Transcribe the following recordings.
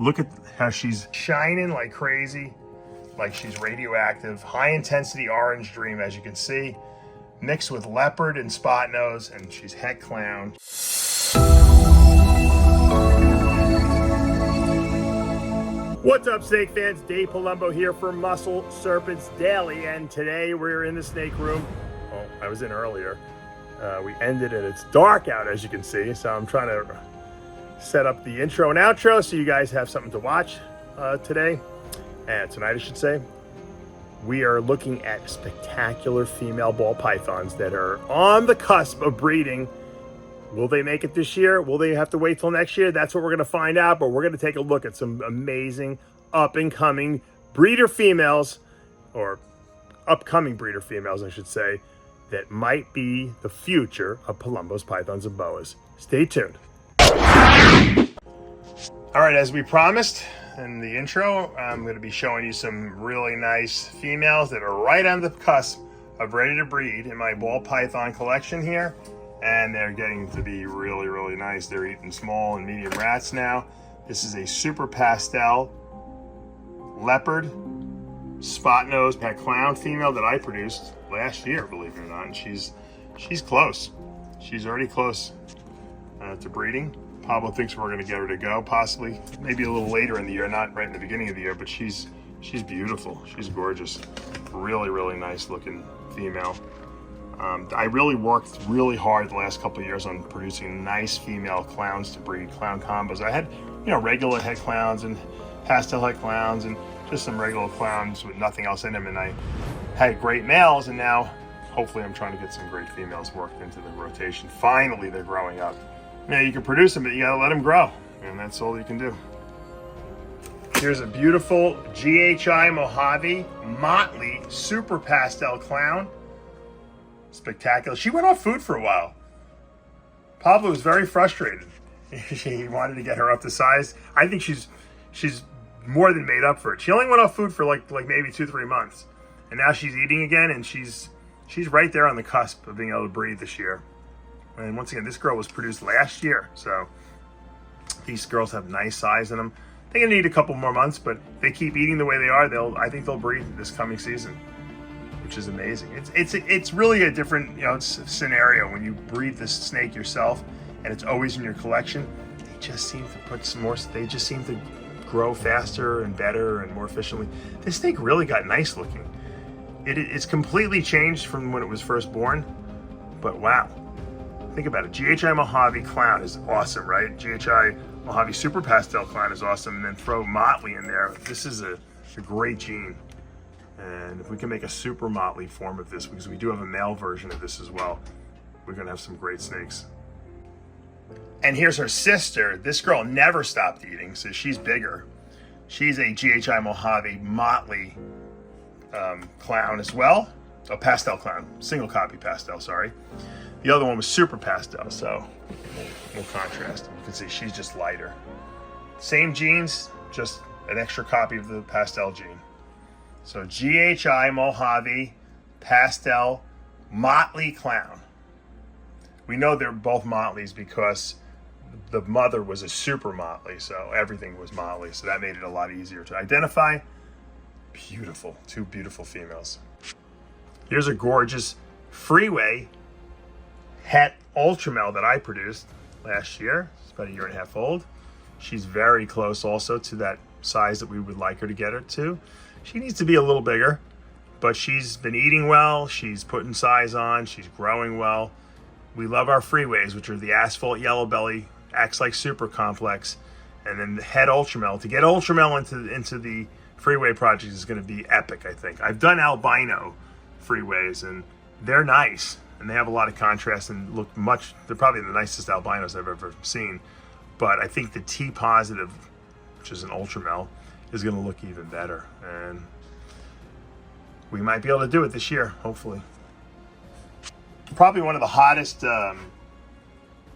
Look at how she's shining like crazy, like she's radioactive. High intensity orange dream, as you can see, mixed with leopard and spot nose, and she's het clown. What's up, snake fans? Dave Palumbo here for Muscle Serpents Daily, and today we're in the snake room. Well, I was in earlier. We ended and it's dark out, as you can see, so I'm trying to set up the intro and outro so you guys have something to watch today, and tonight I should say. We are looking at spectacular female ball pythons that are on the cusp of breeding. Will they make it this year? Will they have to wait till next year? That's what we're going to find out, but we're going to take a look at some amazing up-and-coming breeder females, or upcoming breeder females, I should say, that might be the future of Palumbo's pythons and boas. Stay tuned. All right, as we promised in the intro, I'm going to be showing you some really nice females that are right on the cusp of ready to breed in my ball python collection here. And they're getting to be really, really nice. They're eating small and medium rats now. This is a super pastel leopard spot nose pet clown female that I produced last year, believe it or not. And she's close. She's already close to breeding. Pablo thinks we're going to get her to go, possibly maybe a little later in the year, not right in the beginning of the year, but she's beautiful. She's gorgeous. Really, really nice looking female. I really worked really hard the last couple of years on producing nice female clowns to breed, clown combos. I had, regular head clowns and pastel head clowns and just some regular clowns with nothing else in them, and I had great males, and now hopefully I'm trying to get some great females worked into the rotation. Finally, they're growing up. Now, you can produce them, but you gotta let them grow, and that's all you can do. Here's a beautiful GHI Mojave Motley Super Pastel Clown. Spectacular. She went off food for a while. Pablo was very frustrated. He wanted to get her up to size. I think she's more than made up for it. She only went off food for like maybe 2-3 months, and now she's eating again, and she's right there on the cusp of being able to breed this year. And once again, this girl was produced last year, so these girls have nice size in them. They're gonna need a couple more months, but they keep eating the way they are. I think they'll breed this coming season, which is amazing. It's really a different scenario when you breed this snake yourself, and it's always in your collection. They just seem to put some more. They just seem to grow faster and better and more efficiently. This snake really got nice looking. It's completely changed from when it was first born, but wow. Think about it. GHI Mojave Clown is awesome, right? GHI Mojave Super Pastel Clown is awesome, and then throw Motley in there. This is a great gene. And if we can make a super motley form of this, because we do have a male version of this as well, we're gonna have some great snakes. And here's her sister. This girl never stopped eating, so she's bigger. She's a GHI Mojave Motley clown as well. A pastel clown, single copy pastel, sorry. The other one was super pastel, so we'll contrast. You can see she's just lighter. Same genes, just an extra copy of the pastel gene. So GHI Mojave Pastel Motley Clown. We know they're both Motleys because the mother was a super Motley, so everything was Motley, so that made it a lot easier to identify. Beautiful, two beautiful females. Here's a gorgeous Freeway Het ULTRAMEL that I produced last year. It's about 1.5 years old. She's very close also to that size that we would like her to get her to. She needs to be a little bigger, but she's been eating well. She's putting size on. She's growing well. We love our Freeways, which are the asphalt yellow belly, acts like super complex, and then the Het ULTRAMEL. To get ULTRAMEL into the Freeway project is going to be epic, I think. I've done albino Freeways, and they're nice, and they have a lot of contrast and look much. They're probably the nicest albinos I've ever seen. But I think the T positive, which is an ULTRAMEL, is going to look even better, and we might be able to do it this year, hopefully. Probably one of the hottest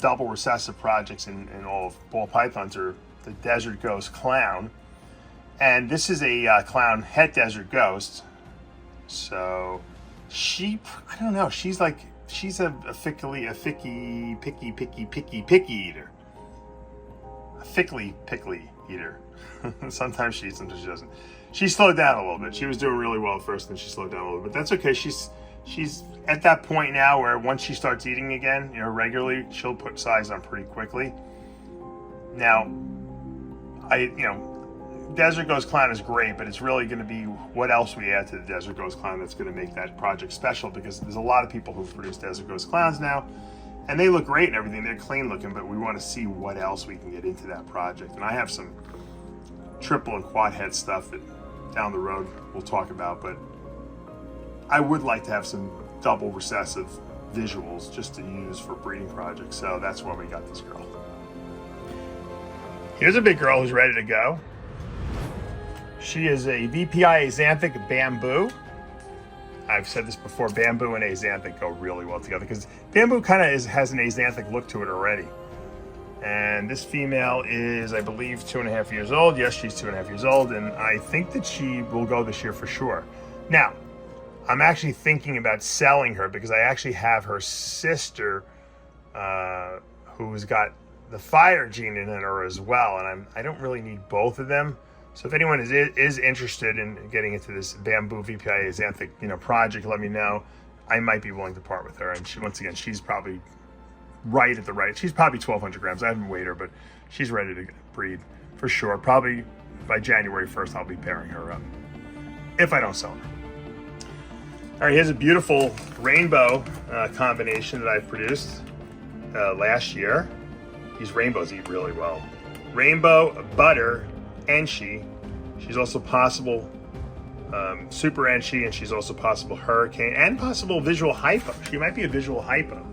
double recessive projects in all of ball pythons are the Desert Ghost Clown, and this is a clown het Desert Ghost. So I don't know, she's a picky eater. A pickly eater. Sometimes she eats, sometimes she doesn't. She slowed down a little bit. She was doing really well at first, and she slowed down a little bit. That's okay. She's at that point now where once she starts eating again, regularly, she'll put size on pretty quickly. Now, Desert Ghost Clown is great, but it's really going to be what else we add to the Desert Ghost Clown that's going to make that project special, because there's a lot of people who produce Desert Ghost Clowns now, and they look great and everything. They're clean looking, but we want to see what else we can get into that project. And I have some triple and quad head stuff that down the road we'll talk about, but I would like to have some double recessive visuals just to use for breeding projects. So that's why we got this girl. Here's a big girl who's ready to go. She is a VPI axanthic bamboo. I've said this before, bamboo and axanthic go really well together because bamboo kind of has an axanthic look to it already. And this female is, I believe, 2.5 years old. Yes, she's 2.5 years old, and I think that she will go this year for sure. Now, I'm actually thinking about selling her because I actually have her sister who's got the fire gene in her as well, and I don't really need both of them. So if anyone is interested in getting into this bamboo VPI axanthic project, let me know. I might be willing to part with her. And once again, she's probably right at the right. She's probably 1,200 grams. I haven't weighed her, but she's ready to breed for sure. Probably by January 1st, I'll be pairing her up if I don't sell her. All right, here's a beautiful rainbow combination that I produced last year. These rainbows eat really well. Rainbow, butter, ENCHI. She's also possible super ENCHI, and she's also possible hurricane and possible visual hypo. She might be a visual hypo.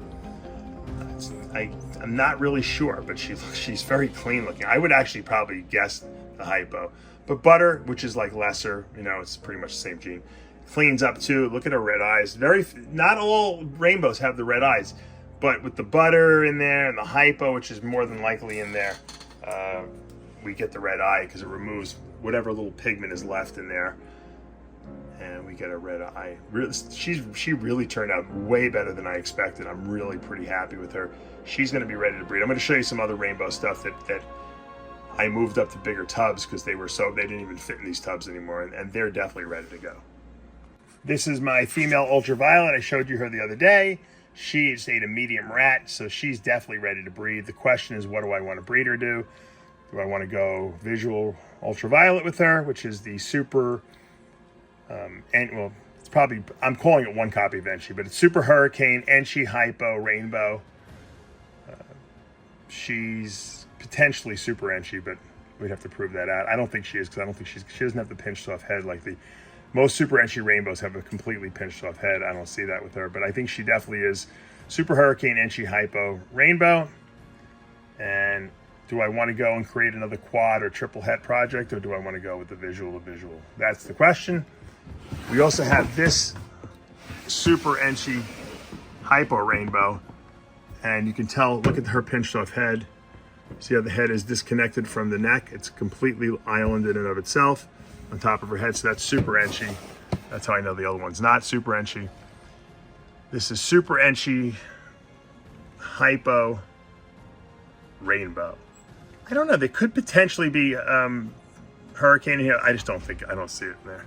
I'm not really sure, but she's very clean looking. I would actually probably guess the hypo. But butter, which is like lesser, it's pretty much the same gene. Cleans up too. Look at her red eyes. Not all rainbows have the red eyes, but with the butter in there and the hypo, which is more than likely in there, we get the red eye because it removes whatever little pigment is left in there, and we get a red eye. She really turned out way better than I expected. I'm really pretty happy with her. She's going to be ready to breed. I'm going to show you some other rainbow stuff that I moved up to bigger tubs because they didn't even fit in these tubs anymore, and they're definitely ready to go. This is my female ultraviolet. I showed you her the other day. She just ate a medium rat, so she's definitely ready to breed. The question is, what do I want to breed her to? Do I want to go visual ultraviolet with her, which is the super, it's probably, I'm calling it one copy of ENCHI, but it's super hurricane, ENCHI, hypo, rainbow. She's potentially super ENCHI, but we'd have to prove that out. I don't think she is, because I don't think she doesn't have the pinched off head like most super ENCHI rainbows have a completely pinched off head. I don't see that with her, but I think she definitely is super hurricane, ENCHI, hypo, rainbow. And do I want to go and create another quad or triple het project, or do I want to go with the visual? That's the question. We also have this super ENCHI hypo rainbow, and you can tell, look at her pinched off head. See how the head is disconnected from the neck? It's completely islanded in and of itself on top of her head, so that's super ENCHI. That's how I know the other one's not super ENCHI. This is super ENCHI hypo rainbow. I don't know, they could potentially be hurricane here. I don't see it in there.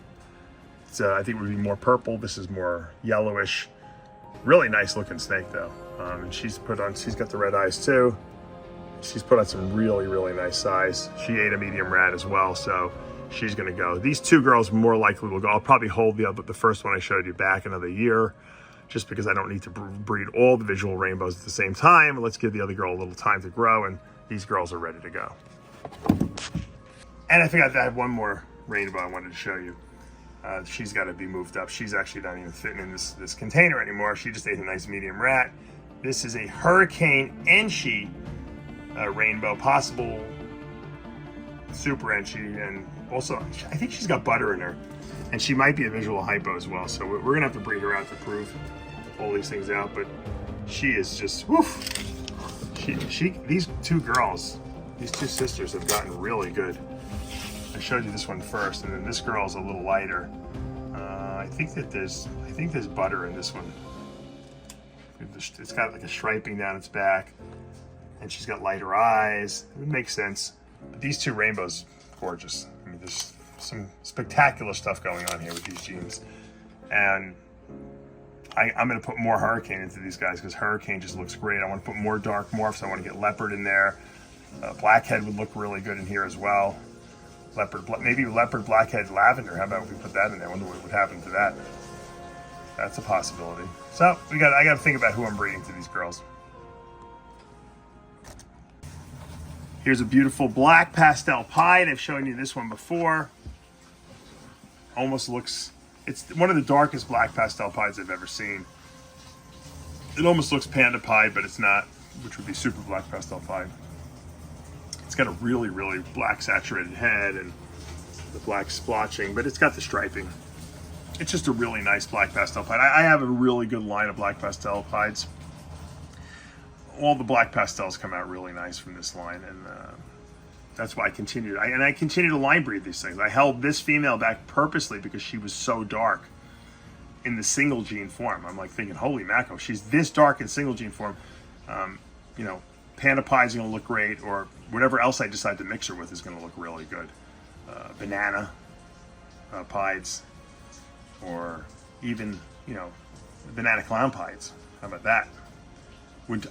I think it would be more purple. This is more yellowish. Really nice looking snake though. And she's got the red eyes too. She's put on some really, really nice size. She ate a medium rat as well, so she's gonna go. These two girls more likely will go. I'll probably hold the first one I showed you back another year, just because I don't need to breed all the visual rainbows at the same time. Let's give the other girl a little time to grow, and these girls are ready to go. And I forgot to have one more rainbow I wanted to show you. She's got to be moved up. She's actually not even fitting in this container anymore. She just ate a nice medium rat. This is a hurricane ENCHI rainbow, possible super ENCHI, and also I think she's got butter in her, and she might be a visual hypo as well. So we're gonna have to breed her out to prove all these things out. But she is just woof. These two sisters have gotten really good. I showed you this one first, and then this girl's a little lighter. I think there's butter in this one. It's got like a striping down its back, and she's got lighter eyes. It would make sense. But these two rainbows gorgeous. I mean, there's some spectacular stuff going on here with these jeans. And I'm going to put more Hurricane into these guys because Hurricane just looks great. I want to put more dark morphs. I want to get Leopard in there. Blackhead would look really good in here as well. Leopard, maybe Leopard, Blackhead, Lavender. How about we put that in there? I wonder what would happen to that. That's a possibility. So I got to think about who I'm breeding to these girls. Here's a beautiful black pastel pied. I've shown you this one before. Almost looks, it's one of the darkest black pastel pieds I've ever seen. It almost looks panda pied, but it's not, which would be super black pastel pied. It's got a really, really black saturated head and the black splotching, but it's got the striping. It's just a really nice black pastel pied. I have a really good line of black pastel pieds. All the black pastels come out really nice from this line, and that's why I continued. I continue to line breed these things. I held this female back purposely because she was so dark in the single gene form. I'm like thinking, holy mackerel, she's this dark in single gene form. You know, panda pie's gonna look great, or whatever else I decide to mix her with is gonna look really good. Banana pieds, or even, you know, banana clown pieds. How about that?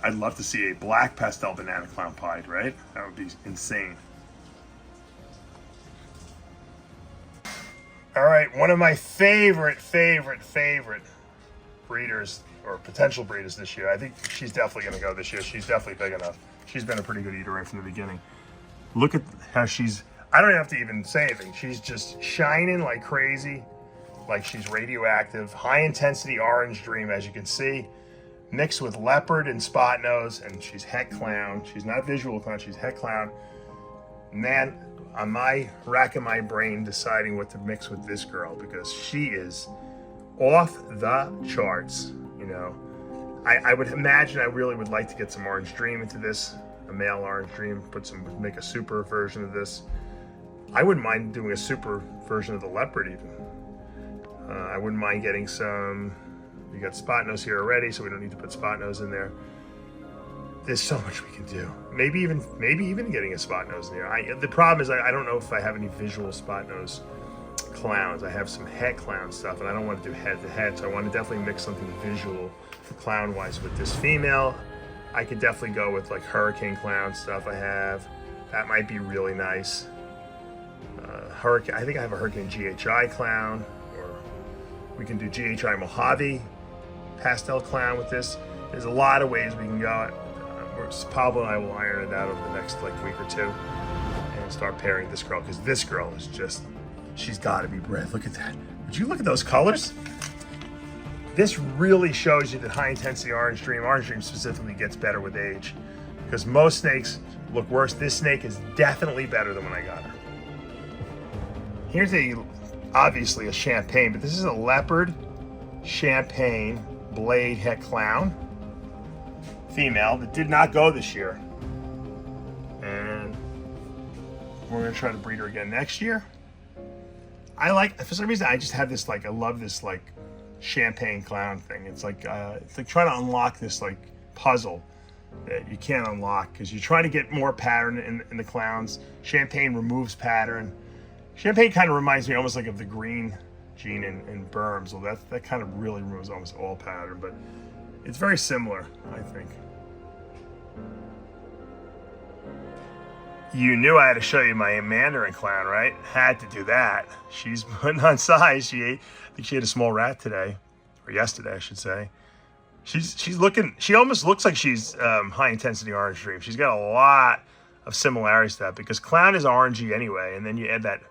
I'd love to see a black pastel banana clown pied, right? That would be insane. All right, one of my favorite breeders, or potential breeders this year. I think she's definitely gonna go this year. She's definitely big enough. She's been a pretty good eater right from the beginning. Look at how she's, I don't have to even say anything. She's just shining like crazy, like she's radioactive. High intensity orange dream, as you can see. Mixed with leopard and spot nose, and she's het clown. She's not visual clown, she's het clown. Man, on my racking my brain deciding what to mix with this girl, because she is off the charts. You know, I would imagine I really would like to get some orange dream into this, a male orange dream, make a super version of this. I wouldn't mind doing a super version of the leopard even. I wouldn't mind getting some. We got spot nose here already, so we don't need to put spot nose in there. There's so much we can do. Maybe even getting a spot nose in there. The problem is I don't know if I have any visual spot nose clowns. I have some het clown stuff, and I don't want to do head to head, so I want to definitely mix something visual clown wise with this female. I could definitely go with like Hurricane clown stuff I have. That might be really nice. Hurricane, I think I have a Hurricane GHI clown, or we can do GHI Mojave pastel clown with this. There's a lot of ways we can go. Pablo and I will iron it out over the next like week or two and start pairing this girl, because this girl is just, she's got to be bred. Look at that. Would you look at those colors? This really shows you that high intensity orange dream specifically gets better with age, because most snakes look worse. This snake is definitely better than when I got her. Here's obviously a champagne, but this is a leopard champagne blade het clown female that did not go this year, and we're gonna try to breed her again next year. For some reason I just have this, like, I love this like champagne clown thing. It's like trying to unlock this like puzzle that you can't unlock, because you try to get more pattern in the clowns. Champagne removes pattern. Champagne kind of reminds me almost like of the green gene in Burms. Well, that kind of really removes almost all pattern, but it's very similar, I think. You knew I had to show you my Mandarin clown, right? Had to do that. She's putting on size. I think she had a small rat today, or yesterday, I should say. She almost looks like she's high intensity orange dream. She's got a lot of similarities to that, because clown is orangey anyway, and then you add that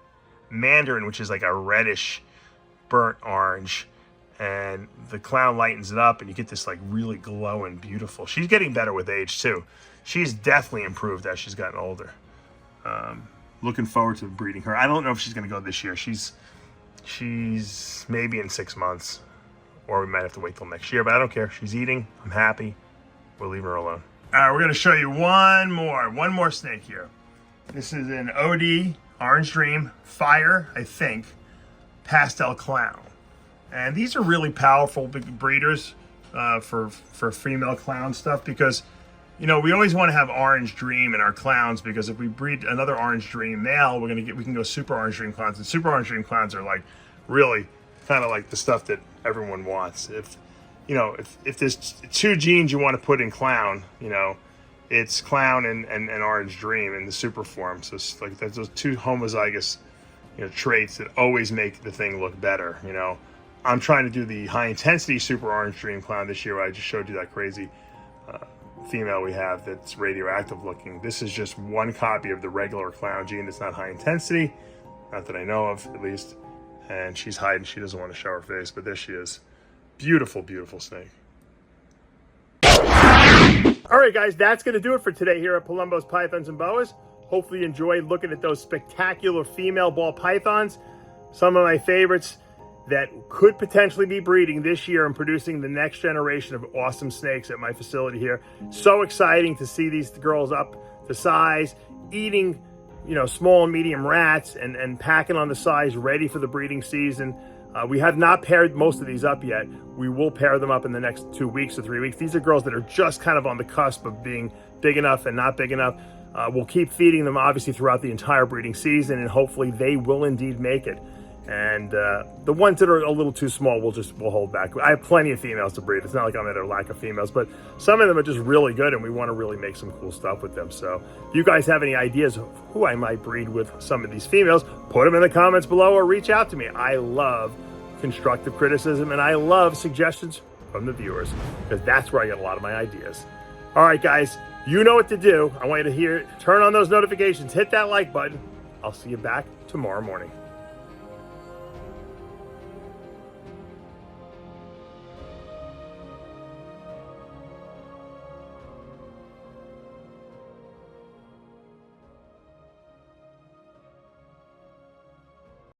Mandarin, which is like a reddish burnt orange, and the clown lightens it up, and you get this like really glowing, beautiful. She's getting better with age too. She's definitely improved as she's gotten older. Looking forward to breeding her. I don't know if she's going to go this year. She's maybe in 6 months, or we might have to wait till next year, but I don't care. She's eating. I'm happy. We'll leave her alone. All right, we're going to show you one more snake here. This is an OD Orange Dream Fire, I think, pastel clown. And these are really powerful big breeders for female clown stuff, because You know, we always want to have orange dream in our clowns, because if we breed another orange dream male, we can go super orange dream clowns, and super orange dream clowns are like really kind of like the stuff that everyone wants. If you know, if there's two genes you want to put in clown, you know, it's clown and orange dream in the super form. So it's like there's those two homozygous, you know, traits that always make the thing look better. You know, I'm trying to do the high intensity super orange dream clown this year. I just showed you that crazy female we have that's radioactive looking. This is just one copy of the regular clown gene that's not high intensity, not that I know of at least, and she's hiding. She doesn't want to show her face, but there she is. Beautiful, beautiful snake. All right, guys, that's going to do it for today here at Palumbo's Pythons and Boas. Hopefully you enjoyed looking at those spectacular female ball pythons, some of my favorites that could potentially be breeding this year and producing the next generation of awesome snakes at my facility here. So exciting to see these girls up to size, eating, you know, small and medium rats and packing on the size, ready for the breeding season. We have not paired most of these up yet. We will pair them up in the next 2 weeks or 3 weeks. These are girls that are just kind of on the cusp of being big enough and not big enough. We'll keep feeding them obviously throughout the entire breeding season, and hopefully they will indeed make it. And the ones that are a little too small, we'll hold back. I have plenty of females to breed. It's not like I'm at a lack of females, but some of them are just really good, and we want to really make some cool stuff with them. So if you guys have any ideas of who I might breed with some of these females, put them in the comments below or reach out to me. I love constructive criticism, and I love suggestions from the viewers, because that's where I get a lot of my ideas. All right, guys, you know what to do. I want you to turn on those notifications, hit that like button. I'll see you back tomorrow morning.